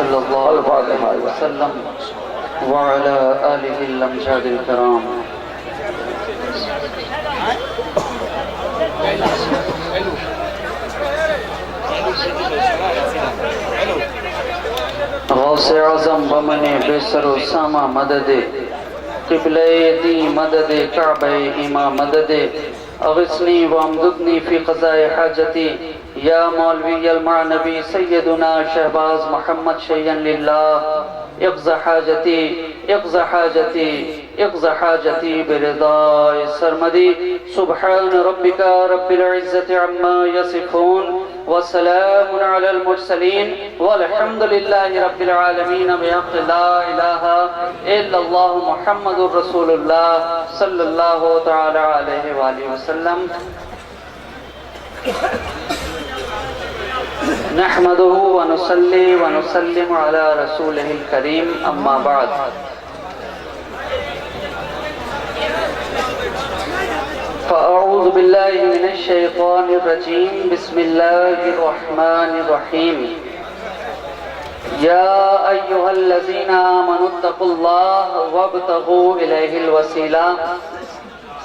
صلی اللہ علیہ وسلم وعلى آلہ الامجاد الکرام. غوث اعظم بمن بسر و سامہ مدد قبلہ دی مدد کعبہ امام مدد اغثنی وامددنی فی قضاء حاجتی یا مولوی المعنبی سیدنا شہباز محمد شیئن للہ اقض حاجتی اقض حاجتی اقض حاجتی برضائے سرمدی. سبحان ربک رب العزت عما یصفون وسلام علی المرسلین والحمد للہ رب العالمین بحق لا الہ الا اللہ محمد رسول اللہ صلی اللہ تعالی علیہ وآلہ وسلم. نحمده ونصلي ونسلم على رسوله الكريم اما بعد. فأعوذ بالله من الشيطان الرجيم. بسم الله الرحمن الرحيم. يا أيها الذين آمنوا اتقوا الله وابتغوا إليه الوسيلة.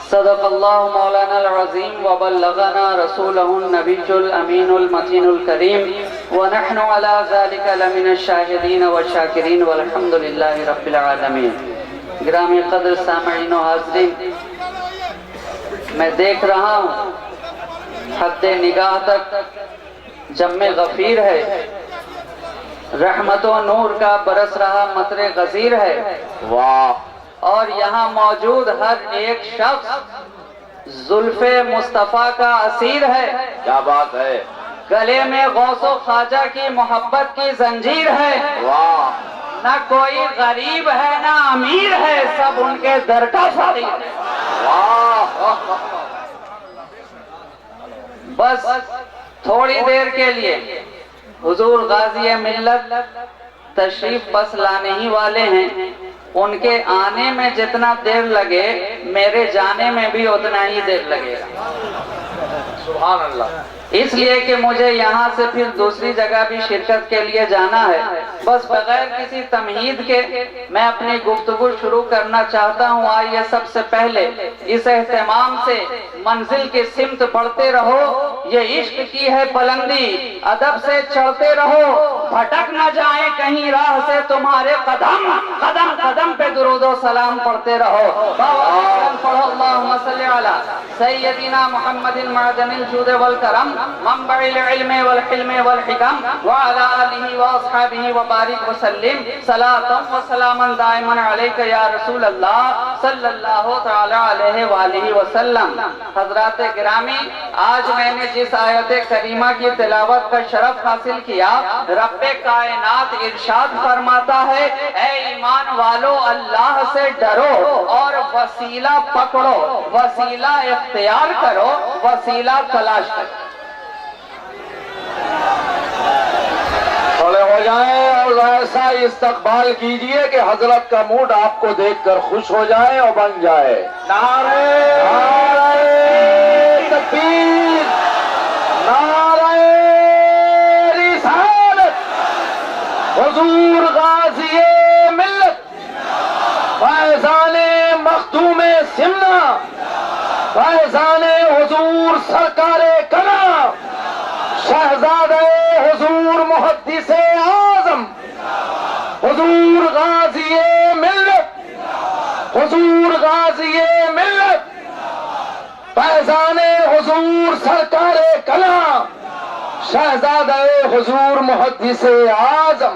صدق الله مولانا العظيم وبلغنا رسوله النبي الأمين المتين الكريم ونحن على ذلك لمن الشاهدين والشاكرين والحمد لله رب العالمين. گرامی قدر سامعین و حاضرین، میں دیکھ رہا ہوں حد نگاہ تک جم غفیر ہے، رحمت و نور کا برس رہا مطر غزیر ہے. واہ! اور یہاں موجود ہر ایک شخص زلف مصطفیٰ کا اسیر ہے. کیا بات ہے! گلے میں غوث و خواجہ کی محبت کی زنجیر ہے. واہ! نہ کوئی غریب ہے نہ امیر ہے، سب ان کے در کا فقیر ہے. واہ! بس تھوڑی دیر کے لیے حضور غازی ملت تشریف بس لانے ہی والے ہیں. ان کے آنے میں جتنا دیر لگے میرے جانے میں بھی اتنا ہی دیر لگے گا. سبحان اللہ! اس لیے کہ مجھے یہاں سے پھر دوسری جگہ بھی شرکت کے لیے جانا ہے. بس بغیر کسی تمہید کے میں اپنی گفتگو شروع کرنا چاہتا ہوں. آئیے سب سے پہلے اس اہتمام سے منزل کی سمت بڑھتے رہو. یہ عشق کی ہے بلندی، ادب سے چڑھتے رہو، بھٹک نہ جائیں کہیں راہ سے تمہارے قدم، قدم قدم پہ درود و سلام پڑھتے رہو. پڑھو اللہم صلی علی سیدنا محمد معدن الجود والکرم منبع العلم والحلم والحکم وعلى آلہ واصحابہ وبارک وسلم صلاۃ وسلاما دائما علیک یا رسول اللہ صلی اللہ تعالی علیہ وآلہ وسلم. حضرات گرامی، آج میں نے جس آیت کریمہ کی تلاوت کا شرف حاصل کیا، رب کائنات ارشاد فرماتا ہے اے ایمان والو اللہ سے ڈرو اور وسیلہ پکڑو، وسیلہ اختیار کرو، وسیلہ تلاش کرو. کھڑے ہو جائیں اور ایسا استقبال کیجئے کہ حضرت کا موڈ آپ کو دیکھ کر خوش ہو جائے اور بن جائے. نعرہ تکبیر، نعرہ رسالت. حضور غازی ملت، فیضان مخدوم سمنا، فیضان حضور سرکار کلام، شہزادہ حضور محدث اعظم، حضور غازی ملت، حضور غازی ملت، فیضان حضور سرکار کلام، شہزادہ حضور محدث اعظم.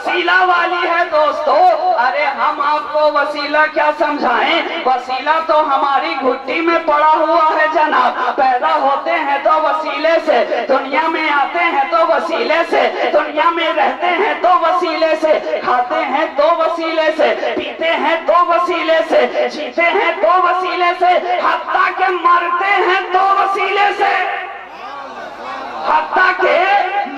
وسیلہ والی ہے دوستو۔ ارے ہم آپ کو وسیلہ کیا سمجھائیں، وسیلہ تو ہماری گھٹی میں پڑا ہوا ہے جناب۔ پیدا ہوتے ہیں تو وسیلے سے، دنیا میں آتے ہیں تو وسیلے سے، دنیا میں رہتے ہیں تو وسیلے سے، کھاتے ہیں تو وسیلے سے، پیتے ہیں تو وسیلے سے، جیتے ہیں تو وسیلے سے، حتیٰ کہ مرتے ہیں تو وسیلے سے، حتیٰ کہ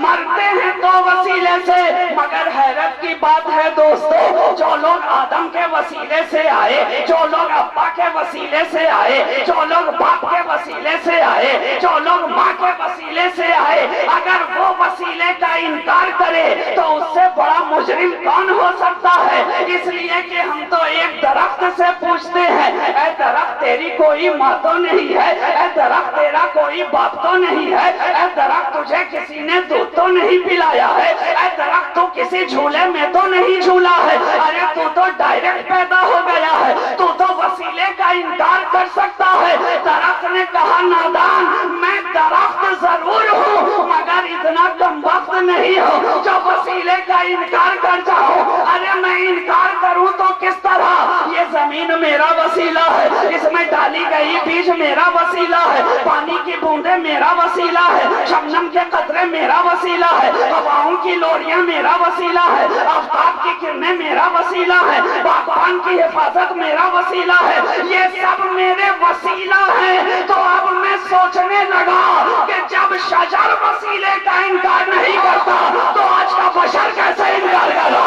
مرتے ہیں تو وسیلے سے۔ مگر حیرت کی بات ہے دوستو، جو لوگ آدم کے وسیلے سے آئے، جو لوگ ابا کے وسیلے سے آئے، جو لوگ باپ کے وسیلے سے آئے، جو لوگ ماں کے وسیلے سے آئے، اگر وہ وسیلے کا انکار کرے تو اس سے بڑا مجرم کون ہو سکتا ہے؟ اس لیے کہ ہم تو ایک درخت سے پوچھتے ہیں، اے درخت تیری کوئی ماں تو نہیں ہے، اے درخت تیرا کوئی باپ تو نہیں ہے، اے درخت تجھے کسی نے دودھ تو نہیں پلایا ہے، اے درخت تو کسی جھولے میں تو نہیں جھولا ہے، ارے تو تو ڈائریکٹ پیدا ہو گیا ہے، تو تو وسیلے کا انکار کر سکتا ہے۔ درخت نے کہا نادان، میں درخت ضرور ہوں مگر اتنا کم وقت نہیں ہوں جو وسیلے کا انکار کر جاؤں۔ ارے میں انکار کروں تو کس طرح؟ یہ زمین میرا وسیلہ ہے، اس میں ڈالی گئی بیج میرا وسیلہ ہے، پانی کی بوندیں میرا وسیلہ ہے، شبنم کے قطرے میرا وسیلہ ہے، ہواؤں کی لوریاں میرا وسیلہ ہے، آفتاب کی کرنیں میرا وسیلہ ہے، باغبان کی حفاظت میرا وسیلہ ہے، یہ سب میرے وسیلہ ہیں۔ تو اب میں سوچنے لگا کہ جب شجر وسیلے کا انکار نہیں کرتا تو آج کا بشر کیسے انکار کرتا؟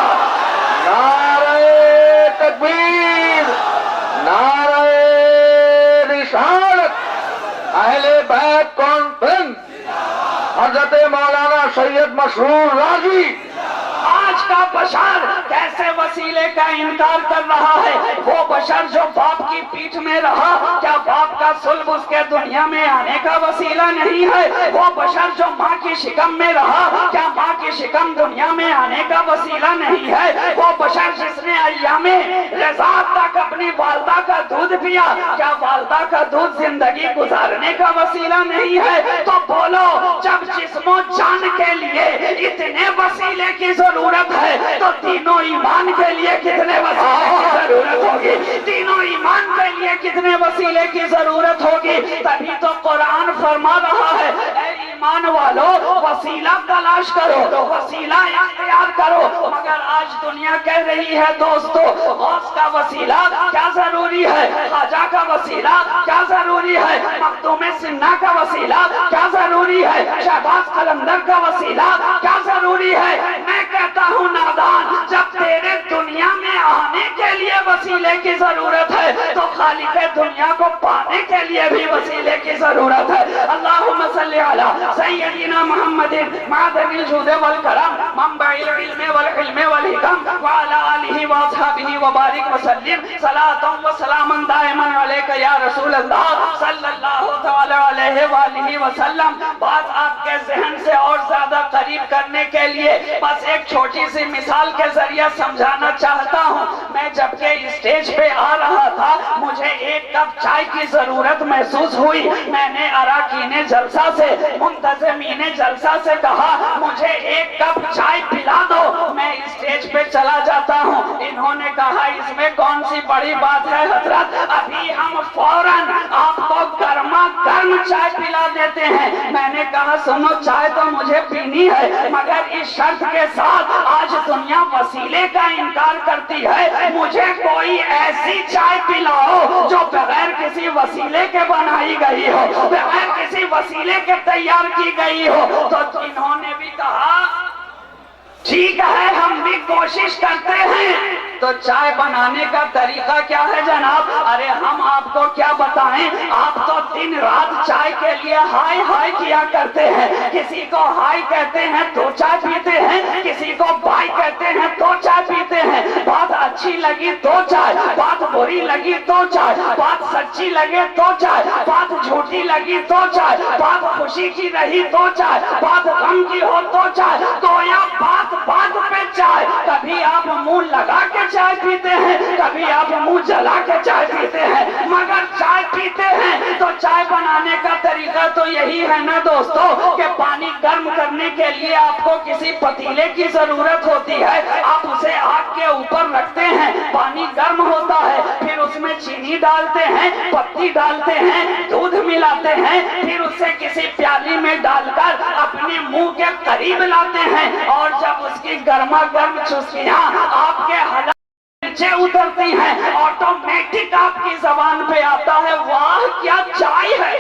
نعرہ تکبیر، نعرہ رسالت، اہل بیت کانفرنس، حضرت مولانا سید مسرور راضی۔ آج کا بشر کیسے وسیلے کا انکار کر رہا ہے؟ وہ بشر جو باپ کی پیٹھ میں رہا، کیا باپ کا صلب اس کے دنیا میں آنے کا وسیلہ نہیں ہے؟ وہ بشر جو ماں کی شکم میں رہا، کیا ماں کی شکم دنیا میں آنے کا وسیلہ نہیں ہے؟ وہ بشر جس نے ایام رضا تک اپنی والدہ کا دودھ پیا، کیا والدہ کا دودھ زندگی گزارنے کا وسیلہ نہیں ہے؟ تو بولو، جب جسم و جان کے لیے اتنے وسیلے کی ضرورت ہے تو تینوں ایمان کے لیے کتنے وسیلے کی ضرورت ہوگی؟ تینوں ایمان کے لیے کتنے وسیلے کی ضرورت ہوگی؟ تبھی تو قرآن فرما رہا ہے، اے ایمان والو وسیلہ تلاش کرو، وسیلہ اختیار کرو۔ مگر آج دنیا کہہ رہی ہے دوستو، غوث کا وسیلہ کیا ضروری ہے، خواجہ کا وسیلہ کیا ضروری ہے، مخدوم سنہ کا وسیلہ کیا ضروری ہے، شہباز قلندر کا وسیلہ کیا ضروری ہے؟ میں کہتا ہوں نادان، جب تیرے دنیا میں آنے کے لیے وسیلے کی ضرورت ہے تو خالق دنیا کو پانے کے لیے بھی وسیلے کی ضرورت ہے۔ اللہم صلی علی سیدنا محمد معدن الجود والکرم منبع العلم والحلم والحکم وعلی آلہ واصحابہ وبارک وسلم صلاۃ و سلاما دائما علیک یا رسول اللہ صلی اللہ تعالی علیہ وآلہ وسلم۔ بات آپ کے ذہن سے اور زیادہ قریب کرنے کے لیے بس ایک چھوٹی سی مثال کے ذریعے سمجھانا چاہتا ہوں۔ میں جب کہ اسٹیج پہ آ رہا تھا مجھے ایک کپ چائے کی ضرورت محسوس ہوئی۔ میں نے اراکین جلسہ سے، منتظمین جلسہ سے کہا مجھے ایک کپ چائے پلا دو، میں اسٹیج پہ چلا جاتا ہوں۔ انہوں نے کہا اس میں کون سی بڑی بات ہے حضرت، ابھی ہم فوراً آپ کو گرما گرم چائے پلا دیتے ہیں۔ میں نے کہا سنو، چائے تو مجھے پینی ہے مگر اس شرط کے ساتھ، آج دنیا وسیلے کا انکار کرتی ہے، مجھے کوئی ایسی چائے پلاؤ جو بغیر کسی وسیلے کے بنائی گئی ہو، بغیر کسی وسیلے کے تیار کی گئی ہو۔ تو انہوں نے بھی کہا ٹھیک ہے ہم بھی کوشش کرتے ہیں۔ تو چائے بنانے کا طریقہ کیا ہے جناب؟ ارے ہم آپ کو کیا بتائیں، آپ تو دن رات چائے کے لیے ہائی ہائی کیا کرتے ہیں۔ کسی کو ہائی کہتے ہیں تو چائے پیتے ہیں، کسی کو بائی کہتے ہیں تو چائے پیتے ہیں۔ بات اچھی لگی تو چائے، بات بری لگی تو چائے، بات سچی لگے تو چائے، بات جھوٹی لگی تو چائے، بات خوشی کی رہی تو چائے، بات غم کی ہو تو چائے، گویا بات بات پہ چائے۔ کبھی آپ منہ لگا کے چائے پیتے ہیں، کبھی آپ منہ جلا کے چائے پیتے ہیں، مگر چائے پیتے ہیں۔ تو چائے بنانے کا طریقہ تو یہی ہے نا دوستو کہ پانی گرم کرنے کے لیے آپ کو کسی پتیلے کی ضرورت ہوتی ہے۔ پر رکھتے ہیں, پانی گرم ہوتا ہے, پھر اس میں چینی ڈالتے ہیں, پتی ڈالتے ہیں, دودھ ملاتے ہیں, پھر اسے کسی پیالی میں ڈال کر اپنے منہ کے قریب لاتے ہیں, اور جب اس کی گرما گرم چسکیاں آپ کے حلق نیچے اترتی ہیں, آٹومیٹک آپ کی زبان پہ آتا ہے, واہ کیا چائے ہے.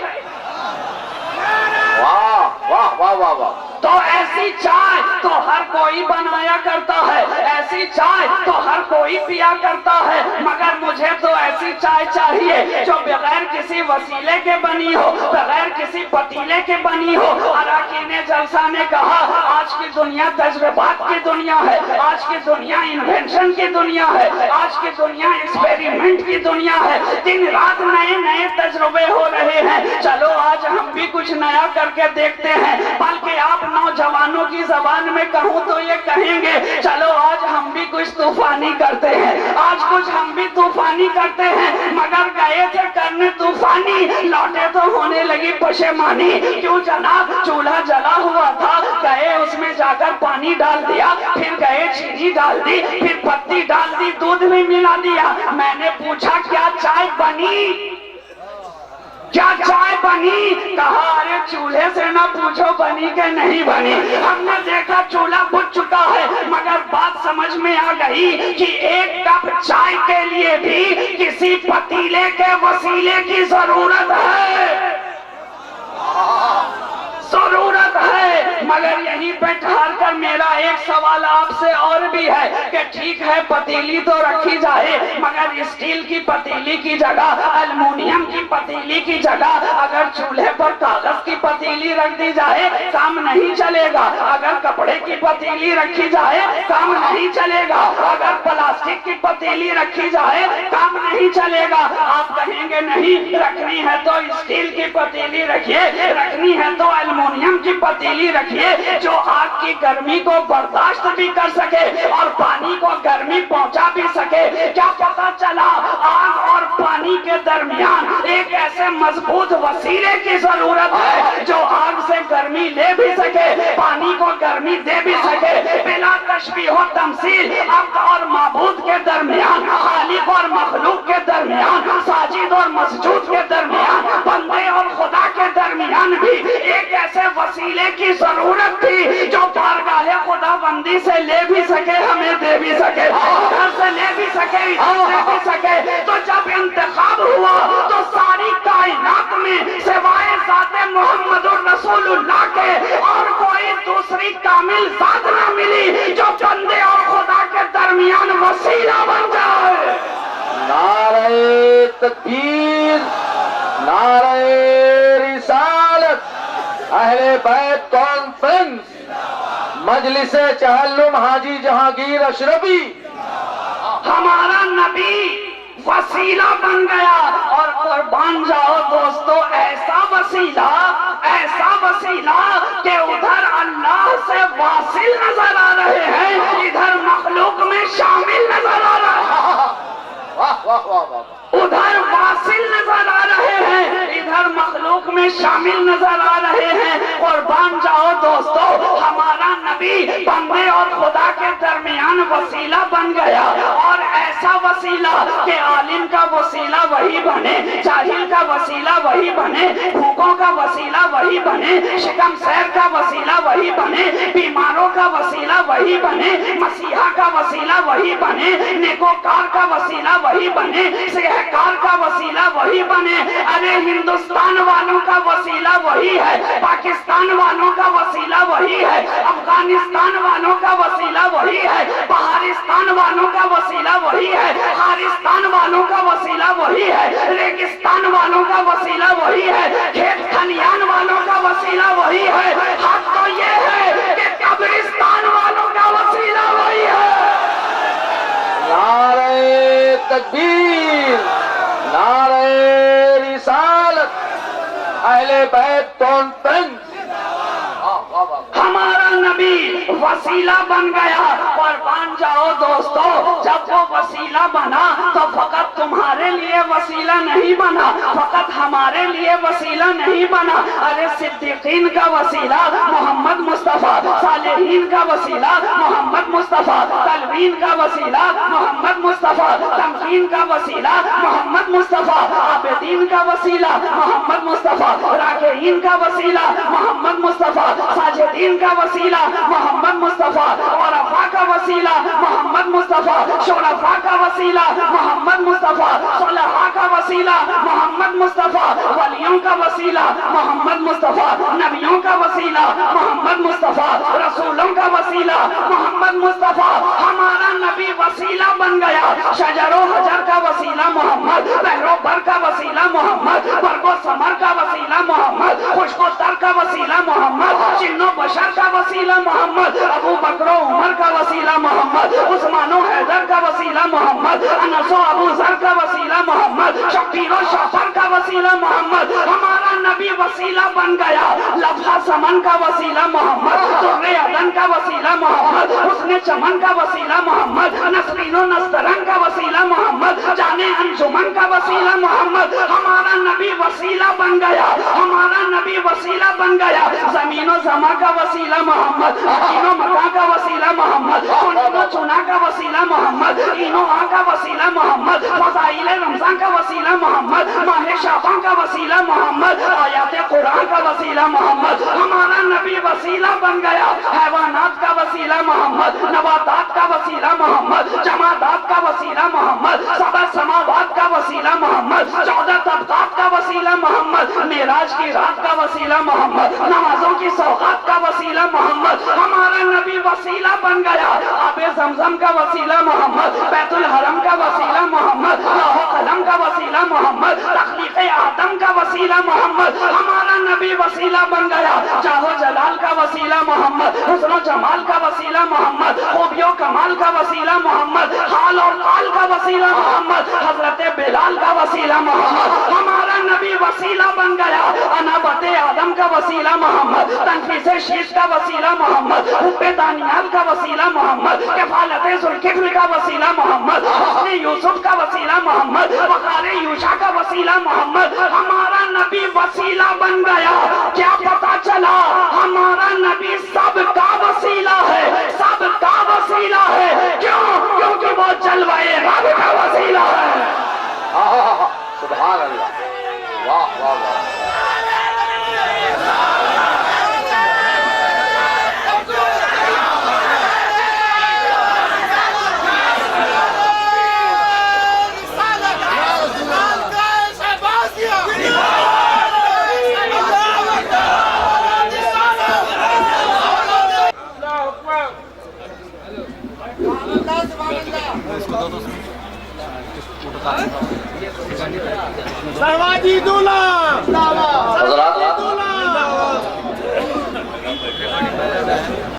واہ واہ واہ واہ واہ. تو ایسی چائے تو ہر کوئی بنایا کرتا ہے, ایسی چائے تو ہر کوئی پیا کرتا ہے, مگر مجھے تو ایسی چائے چاہیے جو بغیر کسی وسیلے کے بنی ہو, بغیر کسی پتیلے کے بنی ہو. اراکین جلسہ نے کہا آج کی دنیا تجربات کی دنیا ہے, آج کی دنیا انوینشن کی دنیا ہے, آج کی دنیا ایکسپیریمنٹ کی دنیا ہے, دن رات نئے نئے تجربے ہو رہے ہیں. چلو آج ہم بھی کچھ نیا کر کے دیکھتے ہیں, بلکہ آپ نوجوانوں کی زبان میں کہوں تو یہ کہیں گے چلو آج ہم بھی کچھ طوفانی کرتے ہیں, آج کچھ ہم بھی طوفانی کرتے ہیں. مگر گئے تھے کرنے طوفانی, لوٹے تو ہونے لگی پشیمانی. کیوں جناب, چولہا جلا ہوا تھا, گئے اس میں جا کر پانی ڈال دیا, پھر گئے چینی ڈال دی, پھر پتی ڈال دی, دودھ بھی ملا دیا. میں نے پوچھا کیا چائے بنی, کیا چائے بنی؟ کہا ارے چولہے سے نہ پوچھو بنی کہ نہیں بنی, ہم نے دیکھا چولہا بجھ چکا ہے, مگر بات سمجھ میں آ گئی کہ ایک کپ چائے کے لیے بھی کسی پتیلے کے وسیلے کی ضرورت ہے, ضرورت ہے. مگر یہیں پہ ٹھہر کر میرا ایک سوال آپ سے اور بھی ہے کہ ٹھیک ہے پتیلی تو رکھی جائے, مگر اسٹیل کی پتیلی کی جگہ, المونیم کی پتیلی کی جگہ اگر چولہے پر کاغذ کی پتیلی رکھ دی جائے کام نہیں چلے گا, اگر کپڑے کی پتیلی رکھی جائے کام نہیں چلے گا, اگر پلاسٹک کی پتیلی رکھی جائے کام نہیں چلے گا. آپ کہیں گے نہیں, رکھنی ہے تو اسٹیل کی پتیلی رکھیے, رکھنی ہے تو المونیم کی پتیلی رکھیے جو آگ کی گرمی کو برداشت بھی کر سکے اور پانی کو گرمی پہنچا بھی سکے. کیا پتا چلا آگ اور پانی کے درمیان ایک ایسے مضبوط وسیلے کی ضرورت ہے جو آگ سے گرمی لے بھی سکے, پانی کو گرمی دے بھی سکے. بلا تشبیہ و تمثیل عبد اور معبود کے درمیان, خالق اور مخلوق کے درمیان, ساجد اور مسجود کے درمیان, بندے اور خدا کے درمیان بھی ایک ایسے وسیلے کی ضرورت تھی جو بارگاہ خدا بندی سے لے بھی سکے, ہمیں دے بھی سکے, گھر سے لے بھی سکے, دے بھی سکے. تو جب انتخاب ہوا تو ساری کائنات میں سوائے ذات محمد الرسول اللہ کے اور کوئی دوسری کامل ذات نہ ملی جو بندے اور خدا کے درمیان وسیلہ بن جائے. نعرہ تکبیر, نعرہ رسالت, اہل بیت کانفرنس, مجلس چہلم حاجی جہانگیر اشرفی. ہمارا نبی وسیلہ بن گیا, اور قربان جاؤ دوستو ایسا وسیلہ کہ ادھر اللہ سے واصل نظر آ رہے ہیں, ادھر مخلوق میں شامل نظر آ رہا ہے. واہ واہ واہ واہ. ادھر واصل نظر آ رہے ہیں, ادھر مخلوق میں شامل نظر آ رہے ہیں. قربان جاؤ دوستو ہمارا نبی بندے اور خدا کے درمیان وسیلہ بن گیا, اور ایسا وسیلہ کہ عالم کا وسیلہ وہی بنے, جاہل کا وسیلہ وہی بنے, بھوکوں کا وسیلہ وہی بنے, شکم سیر کا وسیلہ وہی بنے, بیماروں کا وسیلہ وہی بنے, مسیحا کا وسیلہ وہی بنے, نیکوکار کا وسیلہ وہی بنے, سہکار کا وسیلہ وہی بنے. ارے ہندوستان والوں کا وسیلہ وہی ہے, پاکستان والوں کا وسیلہ وہی ہے, افغانستان والوں کا وسیلہ وہی ہے, بہارستان والوں کا وسیلہ وہی ہے, خارستان والوں کا وسیلہ وہی ہے, ریگستان والوں کا وسیلہ وہی ہے, کھیت کھلیان والوں کا وسیلہ وہی ہے. حق تو یہ ہے کہ قبرستان والوں کا وسیلہ وہی ہے. نعرہ تکبیر, نعرہ رسالت, اہل بیت کانفرنس. ہمارا نبی وسیلہ بن گیا. قربان جاؤ دوستو, جب وہ وسیلہ بنا تو فقط تمہارے لیے وسیلہ نہیں بنا, فقط ہمارے لیے وسیلہ نہیں بنا. ارے صدیقین کا وسیلہ محمد مصطفیٰ, صالحین کا وسیلہ محمد مصطفیٰ, تلوین کا وسیلہ محمد مصطفیٰ, تمکین کا وسیلہ محمد مصطفیٰ, عابدین کا وسیلہ محمد مصطفیٰ, راکعین کا وسیلہ محمد مصطفیٰ, ساجدین کا وسیلہ محمد مصطفیٰ, عرفاء کا وسیلہ محمد مصطفیٰ, شرفاء کا وسیلہ محمد مصطفیٰ, صلحاء کا وسیلہ محمد مصطفیٰ, ولیوں کا وسیلہ محمد مصطفیٰ, نبیوں کا وسیلہ محمد مصطفیٰ, رسولوں کا وسیلہ محمد مصطفیٰ. ہمارا نبی وسیلہ بن گیا. شجر و حجر کا وسیلہ محمد, بحر و بر کا وسیلہ محمد, برگ و ثمر کا وسیلہ محمد, خشک و تر کا وسیلہ محمد, جن و بشر کا وسیلہ محمد, ابو بکر و عمر کا وسیلہ محمد, عثمان و حیدر کا وسیلہ محمد, انس و ابو ذر کا وسیلہ محمد, شبیر و شعفر کا وسیلہ محمد. ہمارا نبی وسیلہ بن گیا. لفظ سمن کا وسیلہ محمد, در عدن کا وسیلہ محمد, حسن چمن کا وسیلہ محمد, نسرین و نسترن کا وسیلہ محمد, جانے انجمن کا وسیلہ محمد. ہمارا نبی وسیلہ بن گیا. ہمارا نبی وسیلہ بن گیا. زمین و زماں کا وسیلہ محمد, مکین و مکان کا وسیلہ محمد, کنون و چنا کا وسیلہ محمد, این و آ کا وسیلہ محمد, فضائل رمضان کا وسیلہ محمد, ماہ شعبان کا وسیلہ محمد, آیات قرآن کا وسیلہ محمد. ہمارا نبی وسیلہ بن گیا. حیوانات کا وسیلہ محمد, نباتات کا وسیلہ محمد, جمادات کا وسیلہ محمد, سبع سماوات کا وسیلہ محمد, 14 طبقات کا وسیلہ محمد, معراج کی رات کا وسیلہ محمد, نمازوں کی سوغات کا وسیلہ محمد. ہمارا نبی وسیلہ بن گیا. آب زمزم کا وسیلہ محمد, بیت الحرم کا وسیلہ محمد, لوح و قلم کا وسیلہ محمد, تخلیق آدم کا وسیلہ محمد. ہمارا نبی وسیلہ بن گیا. جاہ و جلال کا وسیلہ محمد, حسن و جمال کا وسیلہ محمد, خوبی و کمال کا وسیلہ محمد, حال اور قال کا وسیلہ محمد, حضرت بلال کا وسیلہ محمد. ہمارا نبی وسیلہ بن گیا. انابت آدم کا وسیلہ محمد, تنفیس شیش کا وسیلہ محمد, حب دانیال کا وسیلہ محمد, کفالت ذوالکفل کا وسیلہ محمد, حسن یوسف کا وسیلہ محمد, وقار یوشع کا وسیلہ محمد. ہمارا نبی وسیلہ بن گیا. کیا پتا چلا؟ ہمارا نبی سب کا وسیلہ ہے. سب کا وسیلہ ہے. کیوں؟ کیونکہ وہ جلوہ رب کا وسیلہ ہے. سبحان اللہ. واہ واہ واہ. حضرات